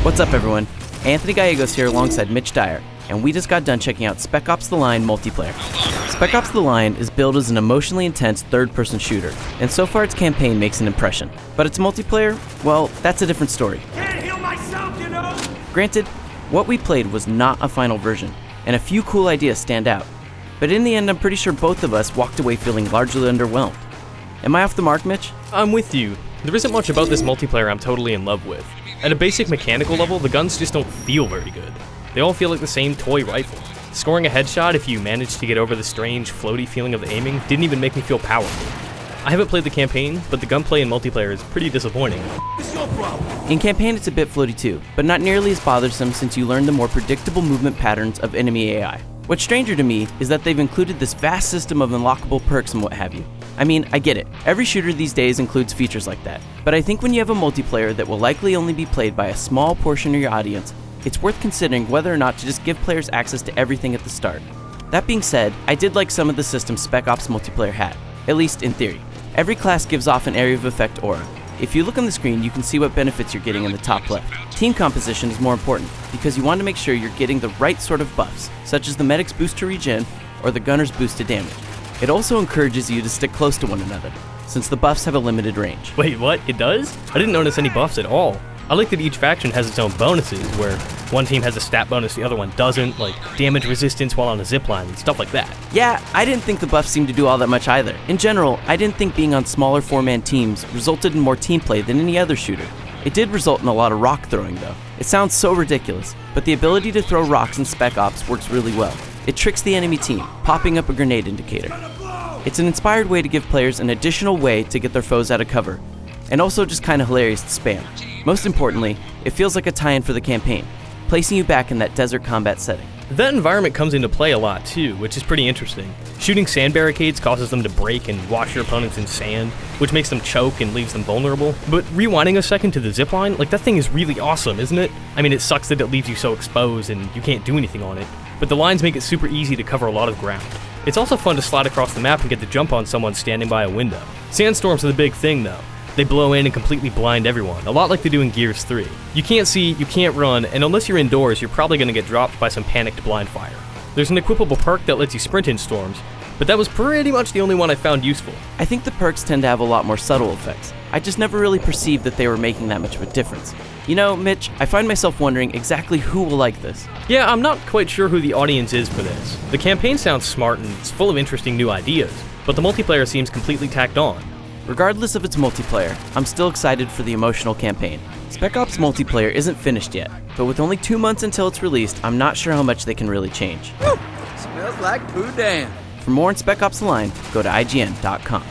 What's up, everyone? Anthony Gallegos here alongside Mitch Dyer, and we just got done checking out Spec Ops The Line multiplayer. Spec Ops The Line is billed as an emotionally intense third-person shooter, and so far its campaign makes an impression. But its multiplayer, well, that's a different story. Can't heal myself, you know? Granted, what we played was not a final version, and a few cool ideas stand out. But in the end, I'm pretty sure both of us walked away feeling largely underwhelmed. Am I off the mark, Mitch? I'm with you. There isn't much about this multiplayer I'm totally in love with. At a basic mechanical level, the guns just don't feel very good. They all feel like the same toy rifle. Scoring a headshot if you manage to get over the strange, floaty feeling of the aiming didn't even make me feel powerful. I haven't played the campaign, but the gunplay in multiplayer is pretty disappointing. In campaign, it's a bit floaty too, but not nearly as bothersome since you learn the more predictable movement patterns of enemy AI. What's stranger to me is that they've included this vast system of unlockable perks and what have you. I mean, I get it. Every shooter these days includes features like that. But I think when you have a multiplayer that will likely only be played by a small portion of your audience, it's worth considering whether or not to just give players access to everything at the start. That being said, I did like some of the systems Spec Ops multiplayer had, at least in theory. Every class gives off an area of effect aura. If you look on the screen, you can see what benefits you're getting in the top left. Team composition is more important, because you want to make sure you're getting the right sort of buffs, such as the medic's boost to regen, or the gunner's boost to damage. It also encourages you to stick close to one another, since the buffs have a limited range. Wait, what? It does? I didn't notice any buffs at all. I like that each faction has its own bonuses, where one team has a stat bonus the other one doesn't, like damage resistance while on a zipline and stuff like that. Yeah, I didn't think the buffs seemed to do all that much either. In general, I didn't think being on smaller 4-man teams resulted in more team play than any other shooter. It did result in a lot of rock throwing though. It sounds so ridiculous, but the ability to throw rocks in Spec Ops works really well. It tricks the enemy team, popping up a grenade indicator. It's an inspired way to give players an additional way to get their foes out of cover, and also just kinda hilarious to spam. Most importantly, it feels like a tie-in for the campaign, placing you back in that desert combat setting. That environment comes into play a lot too, which is pretty interesting. Shooting sand barricades causes them to break and wash your opponents in sand, which makes them choke and leaves them vulnerable. But rewinding a second to the zipline, like that thing is really awesome, isn't it? I mean, it sucks that it leaves you so exposed and you can't do anything on it, but the lines make it super easy to cover a lot of ground. It's also fun to slide across the map and get the jump on someone standing by a window. Sandstorms are the big thing though. They blow in and completely blind everyone, a lot like they do in Gears 3. You can't see, you can't run, and unless you're indoors, you're probably going to get dropped by some panicked blind fire. There's an equipable perk that lets you sprint in storms, but that was pretty much the only one I found useful. I think the perks tend to have a lot more subtle effects. I just never really perceived that they were making that much of a difference. You know, Mitch, I find myself wondering exactly who will like this. Yeah, I'm not quite sure who the audience is for this. The campaign sounds smart and it's full of interesting new ideas, but the multiplayer seems completely tacked on. Regardless of its multiplayer, I'm still excited for the emotional campaign. Spec Ops multiplayer isn't finished yet, but with only 2 months until it's released, I'm not sure how much they can really change. Woo! Smells like boudin. For more on Spec Ops The Line, go to IGN.com.